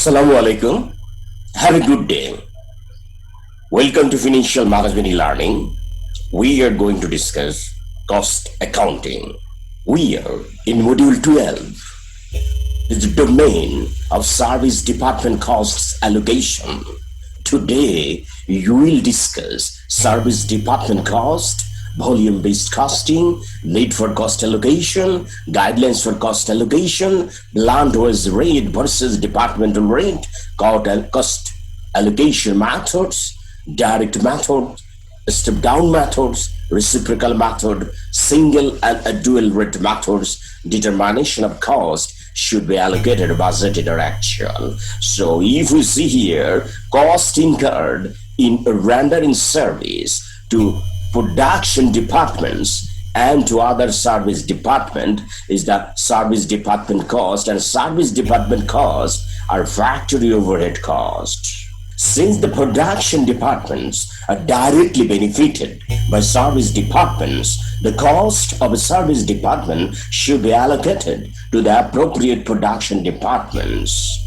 Assalamu alaikum. Have a good day. Welcome to Financial Management Learning. We are going to discuss cost accounting. We are in Module 12, the domain of service department costs allocation. Today, you will discuss service department cost, volume-based costing, need for cost allocation, guidelines for cost allocation, plant-wise rate versus departmental rate, cost allocation methods, direct method, step-down methods, reciprocal method, single and a dual rate methods, determination of cost should be allocated, budgeted, or actual. So if we see here, cost incurred in rendering service to production departments and to other service department is the service department cost, and service department costs are factory overhead costs. Since the production departments are directly benefited by service departments, the cost of a service department should be allocated to the appropriate production departments,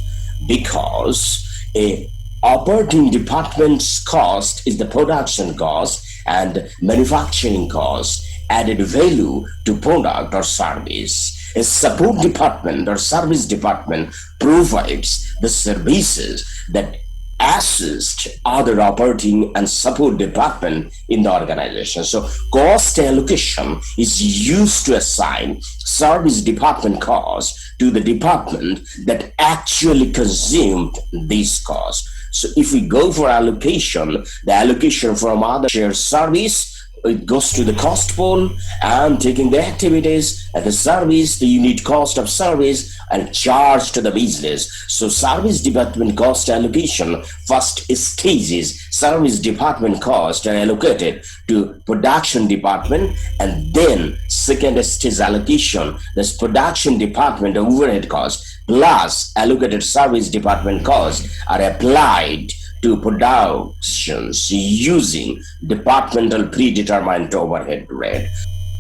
because a operating department's cost is the production cost and manufacturing cost added value to product or service. A support department or service department provides the services that assist other operating and support department in the organization. So cost allocation is used to assign service department costs to the department that actually consumed these costs. So if we go for allocation, the allocation from other shared service, it goes to the cost pool and taking the activities and the service, the unit cost of service, and charge to the business. So service department cost allocation, first stages service department cost are allocated to production department, and then second stage allocation, this production department overhead cost plus allocated service department costs are applied to productions using departmental predetermined overhead rate.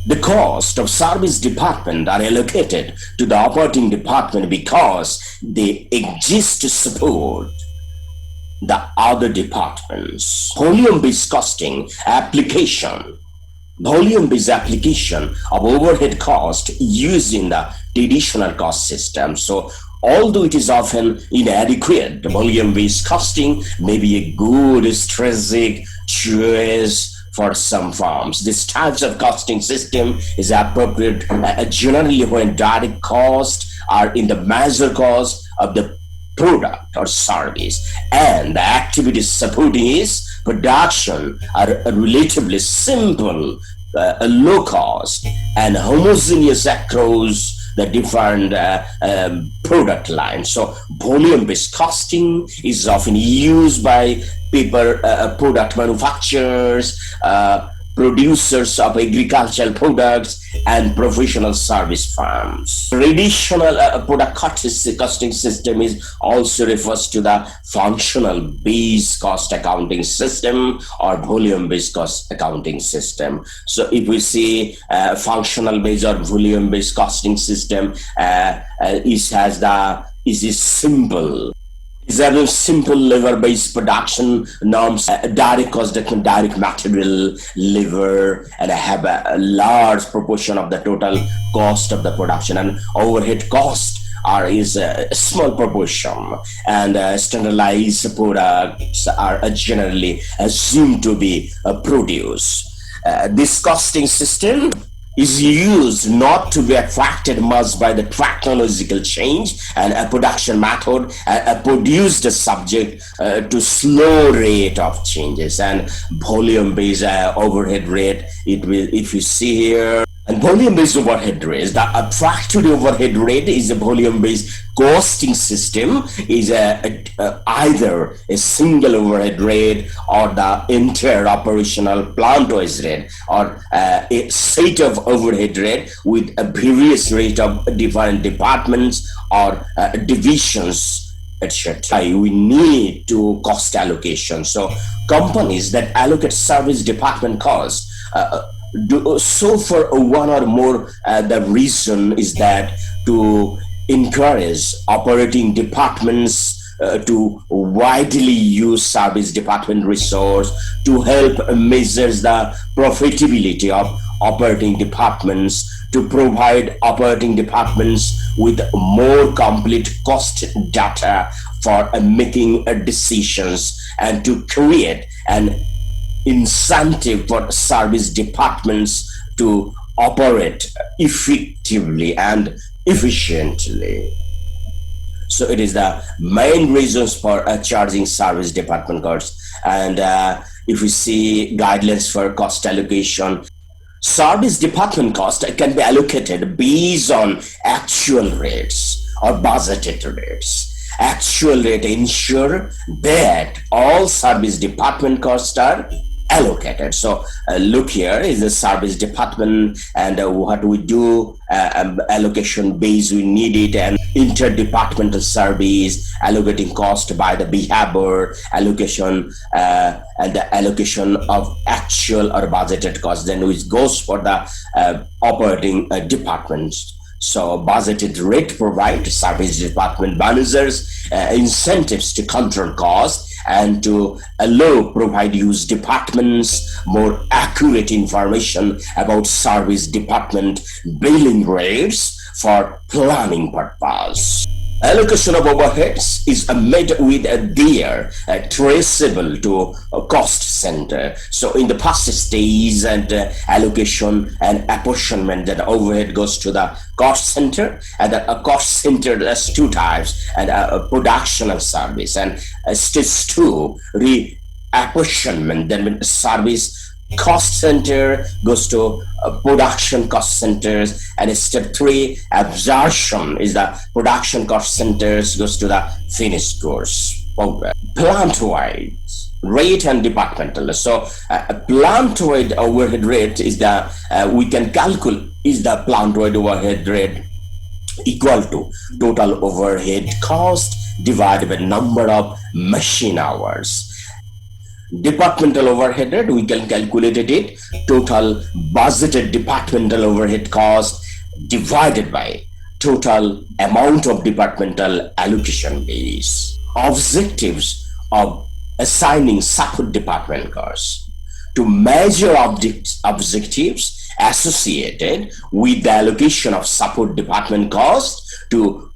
The cost of service department are allocated to the operating department because they exist to support the other departments. Volume-based costing application. Volume-based application of overhead cost using the traditional cost system. So although it is often inadequate, volume-based costing may be a good strategic choice for some firms. This types of costing system is appropriate generally when direct costs are in the major cost of the product or service, and the activities supporting its production are relatively simple, low cost, and homogeneous across the different product lines. So volume-based costing is often used by people, product manufacturers, producers of agricultural products, and professional service firms. Traditional product costing system is also refers to the functional based cost accounting system or volume based cost accounting system. So if we see functional based or volume based costing system, is simple. Is a simple labor-based production norms, direct cost, direct material, labor, and have a large proportion of the total cost of the production, and overhead cost is a small proportion, and standardized products are generally assumed to be produced. This costing system is used not to be affected much by the technological change, and a production method produced subject to slow rate of changes, and volume-based overhead rate. It will, if you see here, and volume-based overhead rate, the factory overhead rate is a volume-based costing system, is either a single overhead rate or the entire operational plant-wise rate, or a set of overhead rate with a various rate of different departments or divisions, etc. We need to cost allocation. So companies that allocate service department costs do so for one or more. The reason is that to encourage operating departments to widely use service department resource to help measures the profitability of operating departments, to provide operating departments with more complete cost data for making decisions, and to create an incentive for service departments to operate effectively and efficiently. So it is the main reasons for charging service department costs. And if we see guidelines for cost allocation, service department cost can be allocated based on actual rates or budgeted rates. Actual rate ensure that all service department costs are allocated. So look, here is the service department, and what we do, allocation base we need it, and interdepartmental service allocating cost by the behavior allocation, and the allocation of actual or budgeted cost, then which goes for the operating departments. So budgeted rate provide service department managers incentives to control costs and to allow provide use departments more accurate information about service department billing rates for planning purpose. Allocation of overheads is made with their traceable to a cost center. So in the past stage, and allocation and apportionment, that overhead goes to the cost center, and a cost center has two types, and a production of service, and stage two reapportionment. Then when service cost center goes to production cost centers, and step three absorption is the production cost centers goes to the finished goods. Plant wide rate and departmental. So plant wide overhead rate is the we can calculate is the plant wide overhead rate equal to total overhead cost divided by number of machine hours. Departmental overhead rate, we can calculate it total budgeted departmental overhead cost divided by total amount of departmental allocation base. Objectives of assigning support department costs: to measure objectives associated with the allocation of support department costs to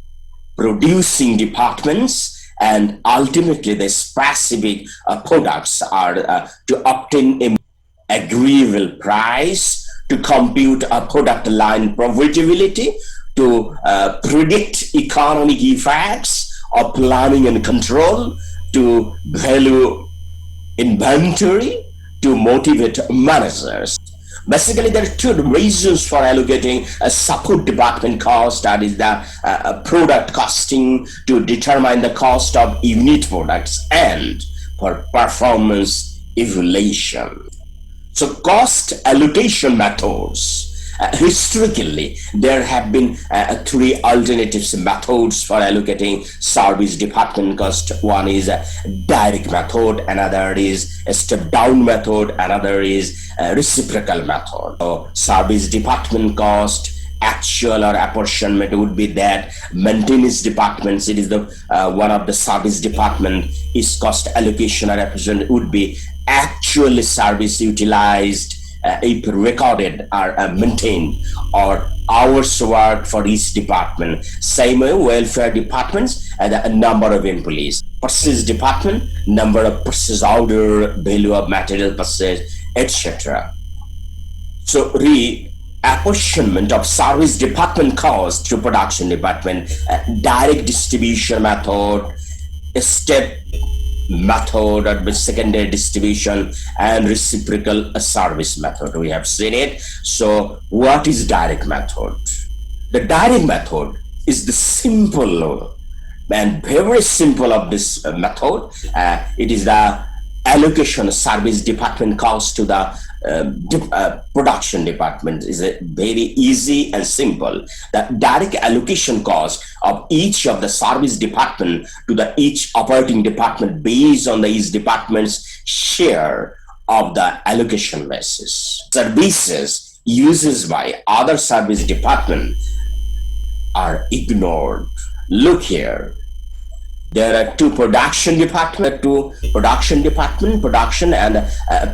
producing departments, and ultimately the specific products are to obtain a agreeable price, to compute a product line profitability, to predict economic effects of planning and control, to value inventory, to motivate managers. Basically, there are two reasons for allocating a support department cost. That is the product costing to determine the cost of unit products, and for performance evaluation. So cost allocation methods. Historically, there have been three alternatives methods for allocating service department cost. One is a direct method, another is a step down method, another is a reciprocal method. So service department cost actual or apportionment would be that maintenance departments, it is the one of the service department, is cost allocation or apportionment would be actually service utilized, if recorded or maintained, or hours worked for each department. Same way, welfare departments and the number of employees. Purchase department, number of purchase order, value of material purchase, etc. So reapportionment of service department cost to production department, direct distribution method, step method or secondary distribution, and reciprocal service method. We have seen it. So what is direct method? The direct method is the simple and very simple of this method. It is the allocation of service department cost to the production department. Is very easy and simple. The direct allocation cost of each of the service department to the each operating department based on the each department's share of the allocation basis. Services uses by other service department are ignored. Look here. There are two production department, production and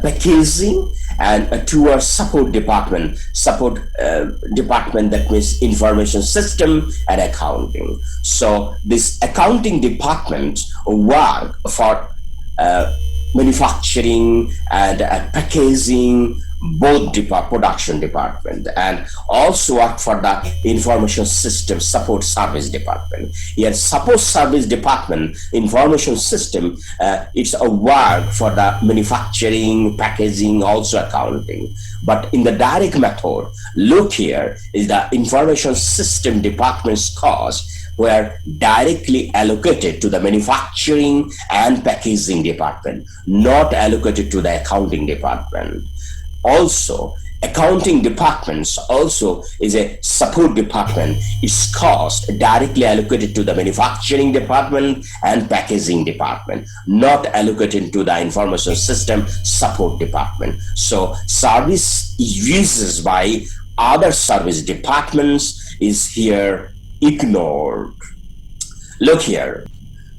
packaging, and two are support department. Department, that means information system and accounting. So this accounting department work for manufacturing and packaging, both production department, and also work for the information system support service department. Here support service department, information system, it's a work for the manufacturing, packaging, also accounting. But in the direct method, look here, is the information system department's cost were directly allocated to the manufacturing and packaging department, not allocated to the accounting department. Also, accounting departments also is a support department. Its cost directly allocated to the manufacturing department and packaging department, not allocated to the information system support department. So service uses by other service departments is here ignored. Look here,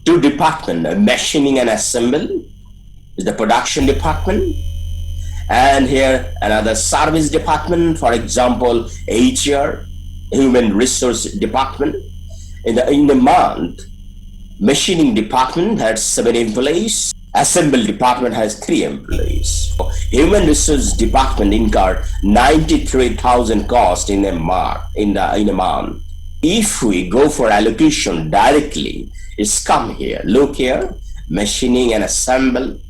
two department, machining and assembly is the production department, and here another service department, for example HR, human resource department. In the month, machining department has 7 employees, assembly department has 3 employees. Human resource department incurred 93,000 cost in a month. If we go for allocation directly, it's come here. Look here, machining and assembly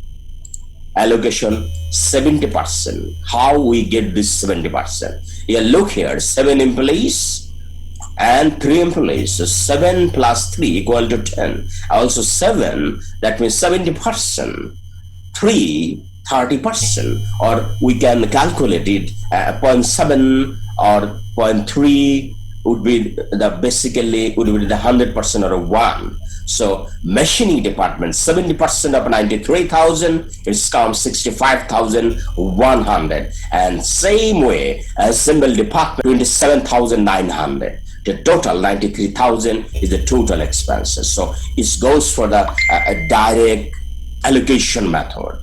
allocation 70%. How we get this 70%? Here, look here, 7 employees and 3 employees. So 7 plus 3 equal to 10. Also 7, that means 70%. 3, 30%. Or we can calculate it 0.7 or 0.3 would be the 100% or a 1. So machining department 70% of 93,000 is come 65,100, and same way assembly department 27,900. The total 93,000 is the total expenses. So it goes for the direct allocation method.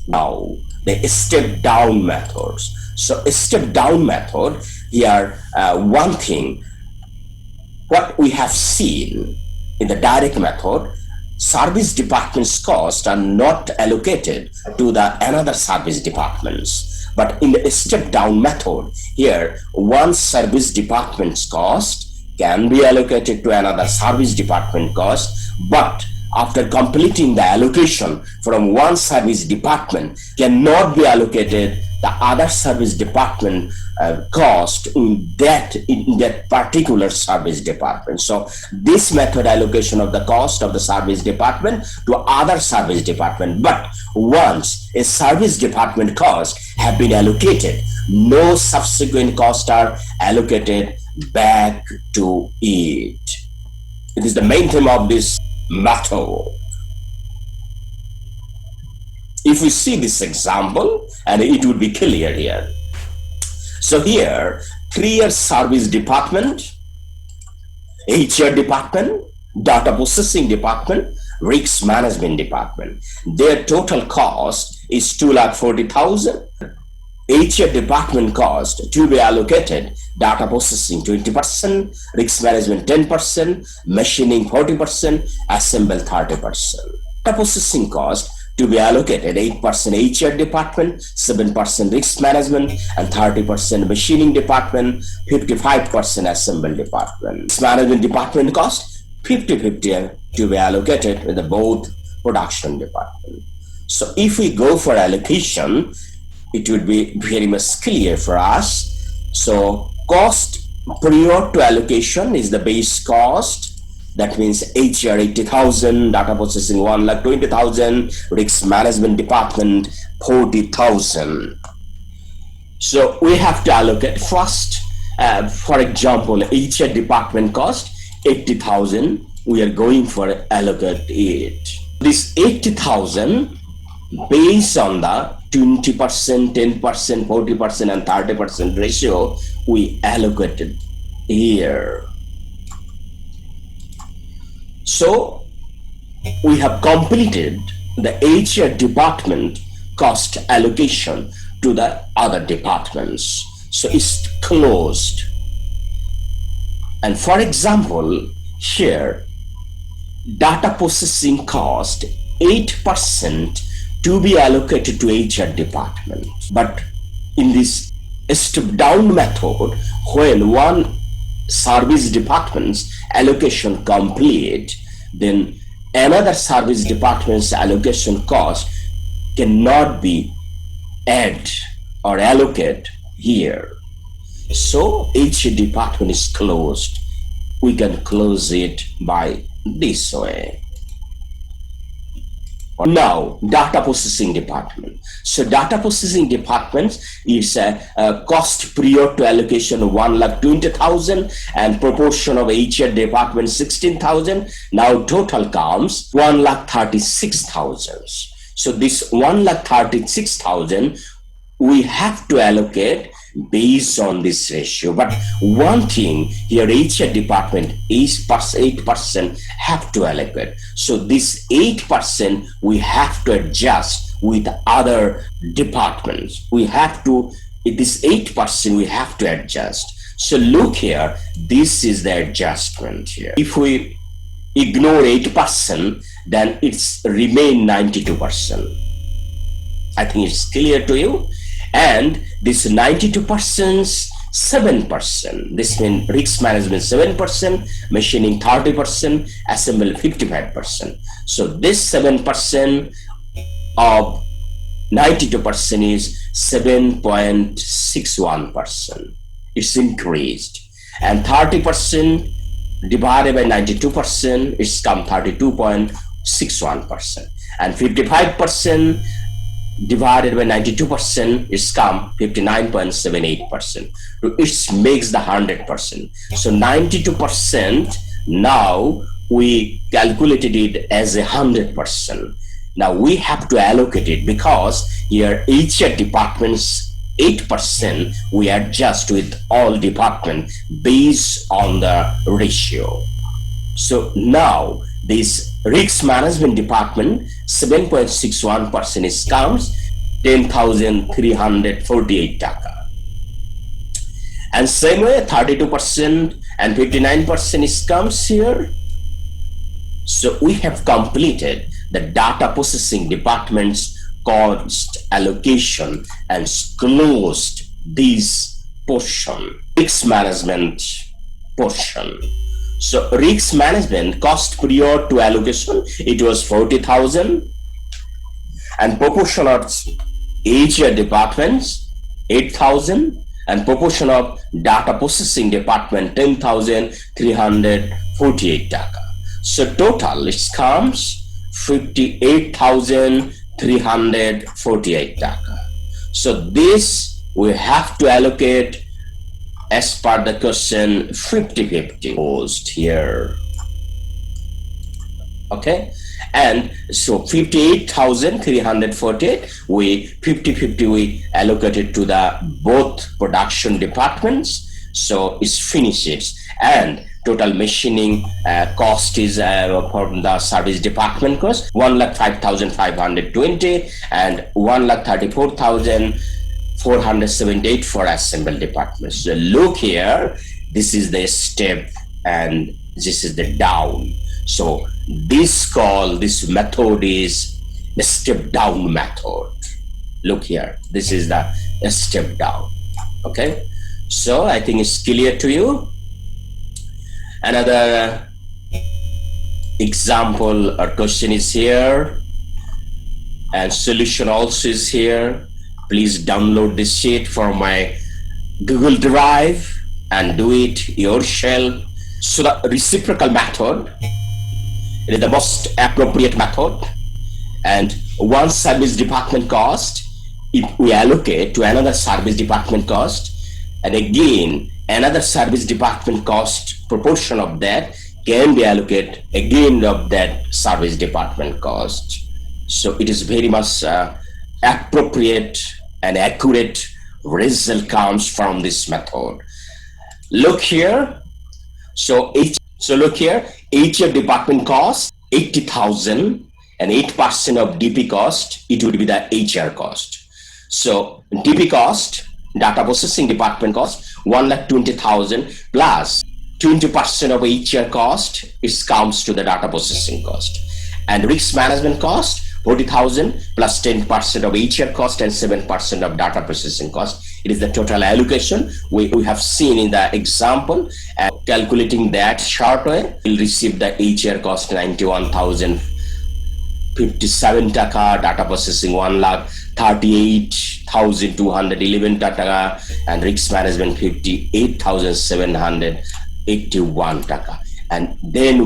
Now the step down methods. So a step down method here, one thing what we have seen in the direct method, service department's costs are not allocated to the another service departments. But in the step down method, here one service department's cost can be allocated to another service department cost, but after completing the allocation from one service department cannot be allocated the other service department cost in that particular service department. So this method allocation of the cost of the service department to other service department, but once a service department cost have been allocated, no subsequent costs are allocated back to it. It is the main theme of this method. If we see this example, and it would be clear here. So here, 3 service department, HR department, data processing department, risk management department. Their total cost is 240,000. HR department cost to be allocated, data processing 20%, risk management 10%, machining 40%, assemble 30%. Data processing cost to be allocated 8% HR department, 7% risk management, and 30% machining department, 55% assemble department. Risk management department cost 50-50 to be allocated with the both production department. So if we go for allocation, it would be very much clear for us. So cost prior to allocation is the base cost. That means HR 80,000, data processing 1,20,000, risk management department 40,000. So we have to allocate first. For example, HR department cost 80,000. We are going for allocate it. This 80,000 based on the 20%, 10%, 40%, and 30% ratio we allocated here. So we have completed the HR department cost allocation to the other departments. So it's closed. And for example, here, data processing cost 8% to be allocated to HR department. But in this step down method, when one service department's allocation complete, then another service department's allocation cost cannot be add or allocate here. So each department is closed. We can close it by this way. Now, data processing department. So data processing department is a cost prior to allocation of 1,20,000 and proportion of HR department 16,000. Now total comes 1,36,000. So this 1,36,000 we have to allocate based on this ratio. But one thing here, HR department is 8% have to allocate. So this 8% we have to adjust with other departments. We have to, this 8% we have to adjust. So look here, this is the adjustment here. If we ignore 8%, then it's remain 92%. I think it's clear to you. And this 92%, 7%. This means risk management 7%, machining 30%, assembly 55%. So this 7% of 92% is 7.61%. It's increased. And 30% divided by 92%, it's come 32.61%. And 55% divided by 92%, it's come 59.78%. It makes the 100%. So 92% now we calculated it as 100%. Now we have to allocate it because here HR departments 8% we adjust with all department based on the ratio. So now this risk management department 7.61% is comes 10,348 taka. And same way 32% and 59% is comes here. So we have completed the data processing department's cost allocation and closed this portion, risk management portion. So risk management cost prior to allocation, it was 40,000 and proportion of HR departments 8,000 and proportion of data processing department 10,348 taka. So total it comes 58,348 taka. So this we have to allocate as per the question 50-50 posed here. Okay, and so 58,348 we 50-50 we allocated to the both production departments. So it's finishes and total machining cost is from the service department cost 1,05,520 and 1,34,478 for assembly department. So look here, this is the step and this is the down. So this method is the step down method. Look here, this is the step down. Okay, so I think it's clear to you. Another example or question is here and solution also is here. Please download this sheet from my Google Drive and do it yourself. So the reciprocal method, it is the most appropriate method, and one service department cost if we allocate to another service department cost, and again another service department cost proportion of that can be allocated again of that service department cost. So it is very much appropriate and accurate result comes from this method. Look here. So look here, HR department cost 80,000 and 8% of DP cost, it would be the HR cost. So DP cost, data processing department cost, 1,20,000 plus 20% of HR cost, it comes to the data processing cost. And risk management cost, 40,000 plus 10% of HR cost and 7% of data processing cost. It is the total allocation we have seen in the example. And calculating that short way, we'll receive the HR cost 91,057 taka, data processing 1,38,211 taka, and risk management 58,781 taka. And then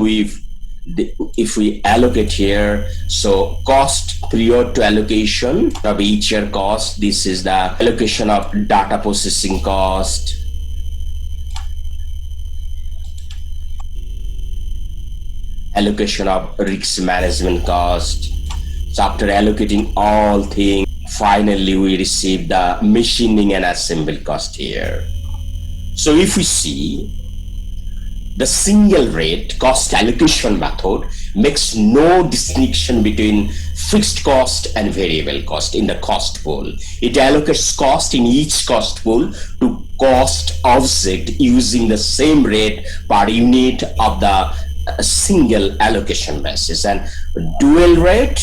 if we allocate here, so cost prior to allocation of HR cost, this is the allocation of data processing cost, allocation of risk management cost. So after allocating all things, finally we receive the machining and assembly cost here. So if we see, the single rate cost allocation method makes no distinction between fixed cost and variable cost in the cost pool. It allocates cost in each cost pool to cost object using the same rate per unit of the single allocation basis. And dual rate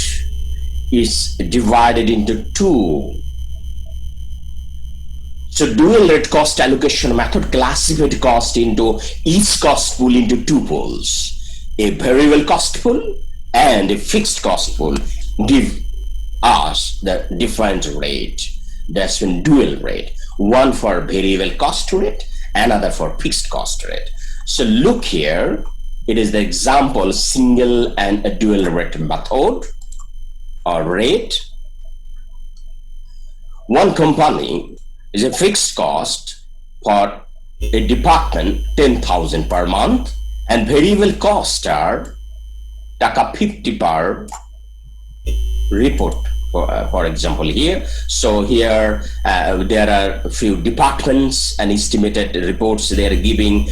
is divided into two. So dual rate cost allocation method classified cost into each cost pool into two pools. A variable cost pool and a fixed cost pool give us the different rate. That's when dual rate. One for variable cost rate, another for fixed cost rate. So look here, it is the example single and a dual rate method or rate. One company is a fixed cost for a department 10,000 per month, and variable costs are taka 50 per report, for example here. So here there are a few departments and estimated reports they are giving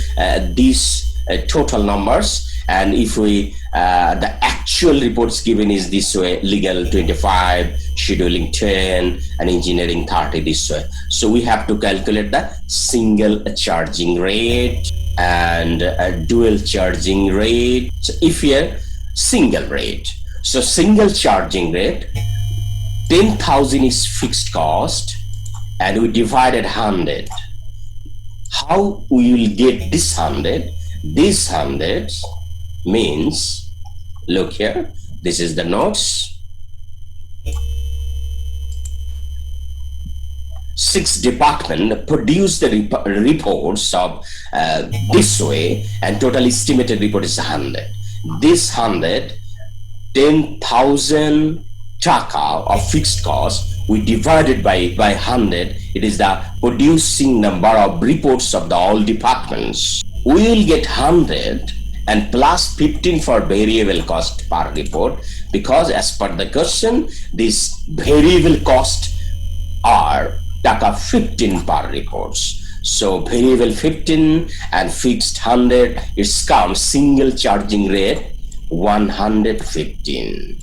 these total numbers, and if we the actual reports given is this way: legal 25, scheduling 10, and engineering 30 this way. So we have to calculate the single charging rate and a dual charging rate. So if here single rate, so single charging rate 10,000 is fixed cost and we divided 100. How we will get this 100? This 100 means, look here, this is the notes. 6 department produce the reports of this way, and total estimated report is 100. This 100, 10,000 taka of fixed cost, we divided by 100. It is the producing number of reports of the all departments. We will get 100 and plus 15 for variable cost per report, because as per the question, these variable costs are taka 15 per reports. So variable 15 and fixed 100, it's come single charging rate 115.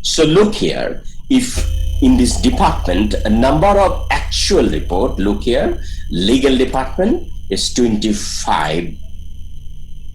So look here, if in this department a number of actual report, look here, legal department is 25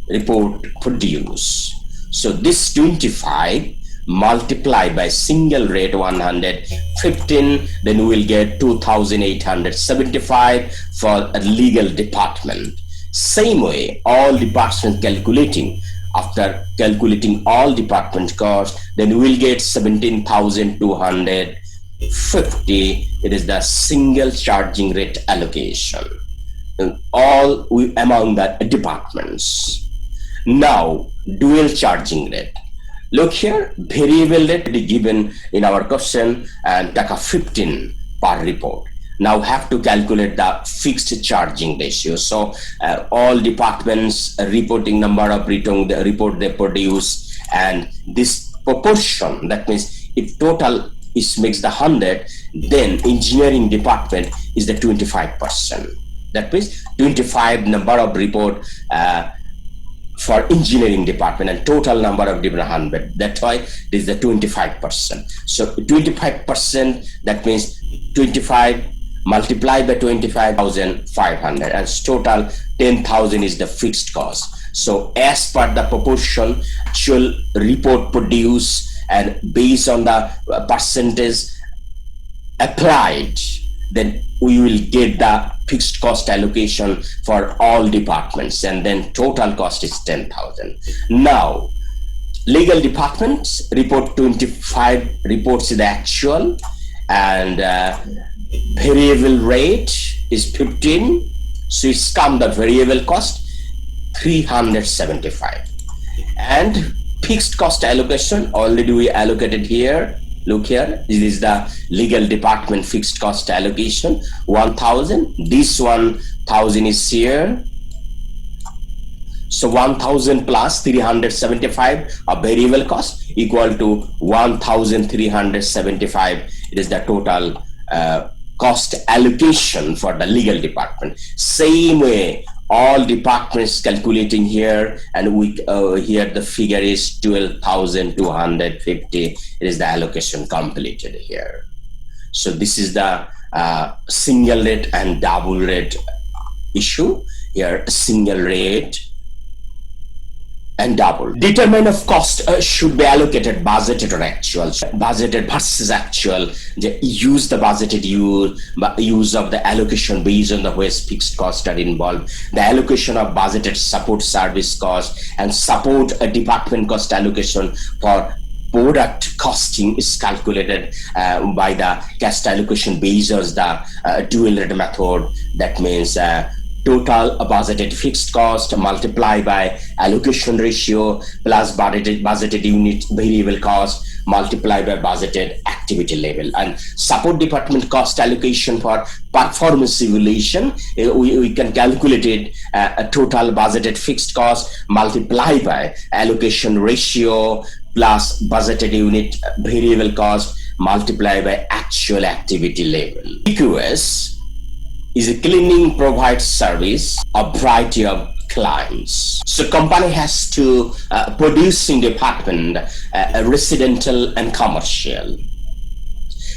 report produced. So this 25 multiplied by single rate 115, then we will get 2,875 for a legal department. Same way, all departments calculating, after calculating all department costs, then we will get 17,250. It is the single charging rate allocation, all among the departments. Now, dual charging rate. Look here, variable rate given in our question and taka 15 per report. Now have to calculate the fixed charging ratio. So all departments reporting number of report they produce, and this proportion, that means if total is makes the 100, then engineering department is the 25%. That means 25 number of report for engineering department and total number of different 100. That's why this is the 25%. So 25%, that means 25 multiplied by 25,500, and total 10,000 is the fixed cost. So as per the proportion actual report produce and based on the percentage applied, then we will get the fixed cost allocation for all departments, and then total cost is 10,000. Now legal department report 25 reports the actual, and variable rate is 15, so it's come the variable cost 375, and fixed cost allocation already we allocated here. Look here, this is the legal department fixed cost allocation 1,000. This 1,000 is here, so 1,000 plus 375 of variable cost equal to 1,375. It is the total cost allocation for the legal department. Same way all departments calculating here, and we here the figure is 12,250. It is the allocation completed here. So this is the single rate and double rate issue. Here single rate and double. Determinant of cost should be allocated budgeted or actual. Budgeted versus actual. Use the budgeted use of the allocation based on the ways fixed costs are involved. The allocation of budgeted support service cost and support a department cost allocation for product costing is calculated by the cost allocation based on the dual rate method. That means total budgeted fixed cost multiplied by allocation ratio plus budgeted unit variable cost multiplied by budgeted activity level. And support department cost allocation for performance evaluation, we can calculate it a total budgeted fixed cost multiplied by allocation ratio plus budgeted unit variable cost multiplied by actual activity level. EQS is a cleaning provides service a variety of clients. So company has to producing department, residential and commercial,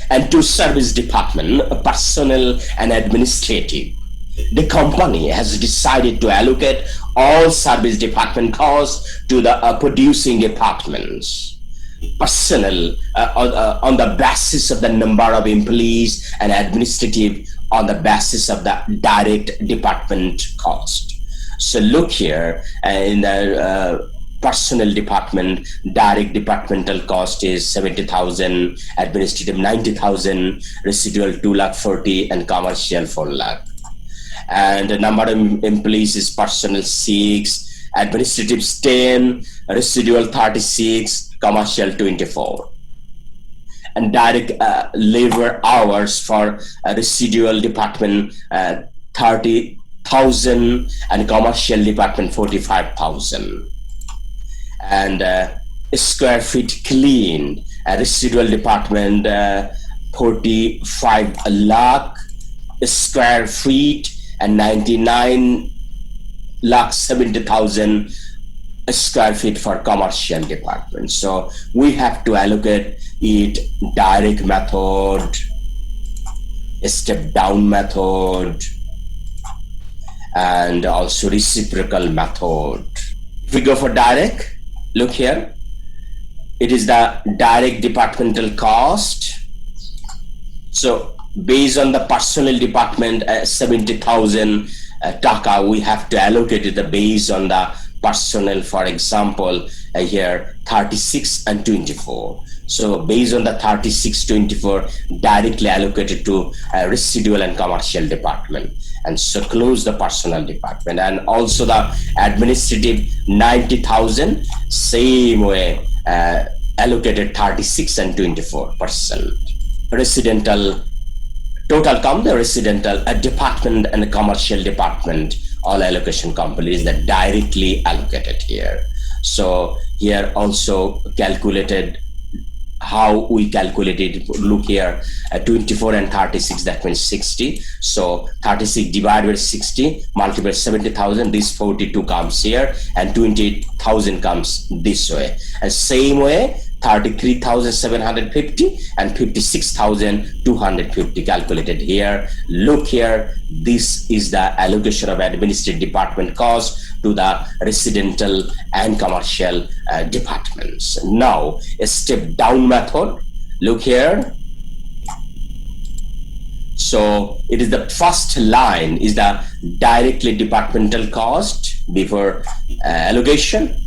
and to service department, personnel and administrative. The company has decided to allocate all service department costs to the producing departments. Personnel on the basis of the number of employees, and administrative on the basis of the direct department cost. So look here in the personnel department, direct departmental cost is 70,000, administrative 90,000, residual 2,40,000, and commercial 4 lakh. And the number of employees is personnel 6, administrative 10, residual 36, commercial 24. And direct labor hours for residual department 30,000, and commercial department 45,000. And square feet cleaned, residual department 45 lakh square feet, and 99 lakh 70,000 square feet for commercial department. So we have to allocate it direct method, step down method, and also reciprocal method. If we go for direct, look here, it is the direct departmental cost. So based on the personnel department 70,000 taka, we have to allocate it based on the personnel. For example, here 36 and 24. So based on the 36, 24 directly allocated to residual and commercial department, and so close the personnel department. And also the administrative 90,000, same way allocated 36 and 24%. Residential total come the residential department and the commercial department, all allocation companies that directly allocated here. So here also calculated how we calculate it. Look here, 24 and 36, that means 60. So 36 divided by 60 multiplied by 70,000, this 42 comes here, and 28,000 comes this way. And same way 33,750 and 56,250 calculated here. Look here, this is the allocation of administrative department cost to the residential and commercial departments. Now a step down method. Look here. So it is the first line is the directly departmental cost before allocation.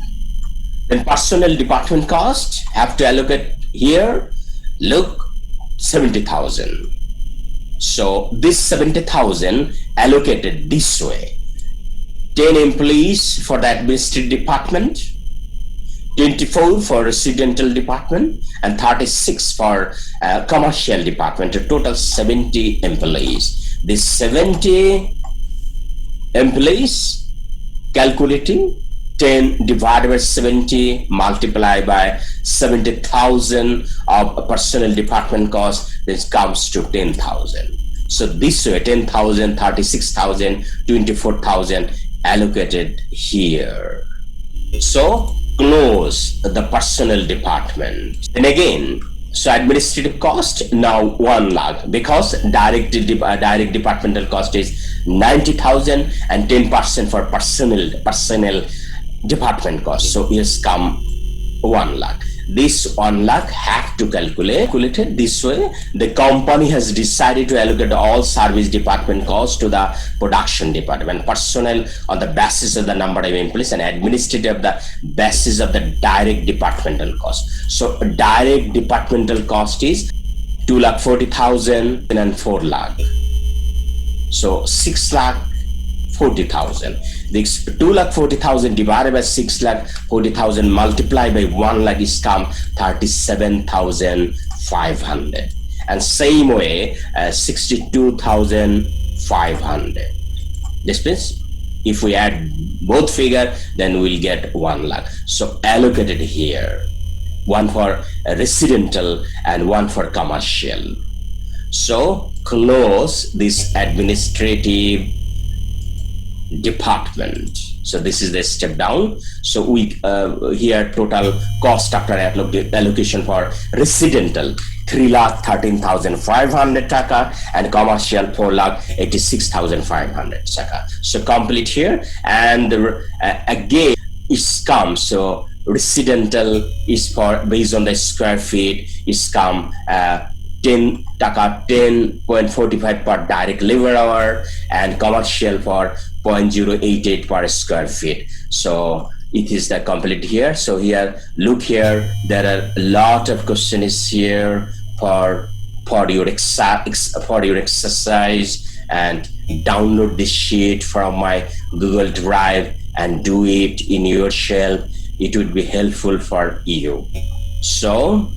Then personnel department cost have to allocate here. Look, 70,000. So this 70,000 allocated this way. 10 employees for the administrative department, 24 for residential department, and 36 for commercial department. A total 70 employees. This 70 employees, calculating 10 divided by 70 multiplied by 70,000 of personnel department cost, this comes to 10,000. So this way 10,000, 36,000, 24,000 allocated here. So close the personnel department. And again, so administrative cost now 1 lakh, because direct departmental cost is 90,000 and 10% for personnel department cost. So here's come 1 lakh. This 1 lakh have to calculate it this way. The company has decided to allocate all service department costs to the production department, personnel on the basis of the number of employees, and administrative of the basis of the direct departmental cost. So direct departmental cost is 2,40,000 and 4 lakh. So 6,40,000. This 2,40,000 divided by 6,40,000 multiplied by 1 lakh is come 37,500. And same way 62,500. This means if we add both figure, then we'll get 1 lakh. So allocated here, one for residential and one for commercial. So close this administrative department. So this is the step down. So we here total cost after allocation for residential 3,13,500 taka and commercial 4,86,500 taka. So complete here, and again it's come. So residential is for based on the square feet is come 10 taka 10.45 per direct labor hour, and commercial for 0.088 per square feet. So it is the complete here. So here, look here, there are a lot of questions here for your exercise, and download this sheet from my Google Drive and do it in yourself. It would be helpful for you. So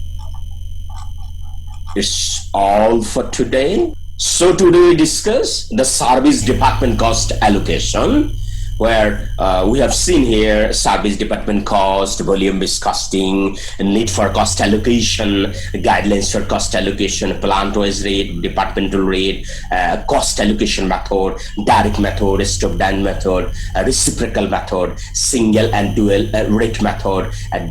it's all for today. So today we discuss the service department cost allocation, where we have seen here service department cost, volume-based costing, need for cost allocation, guidelines for cost allocation, plant-wise rate, departmental rate, cost allocation method, direct method, step-down method, reciprocal method, single and dual rate method, and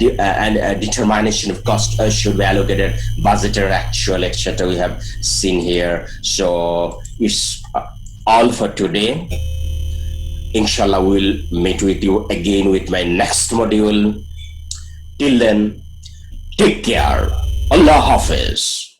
determination of cost should be allocated, budgeted, actual, etc. We have seen here. So it's all for today. Inshallah, we'll meet with you again with my next module. Till then, take care. Allah Hafiz.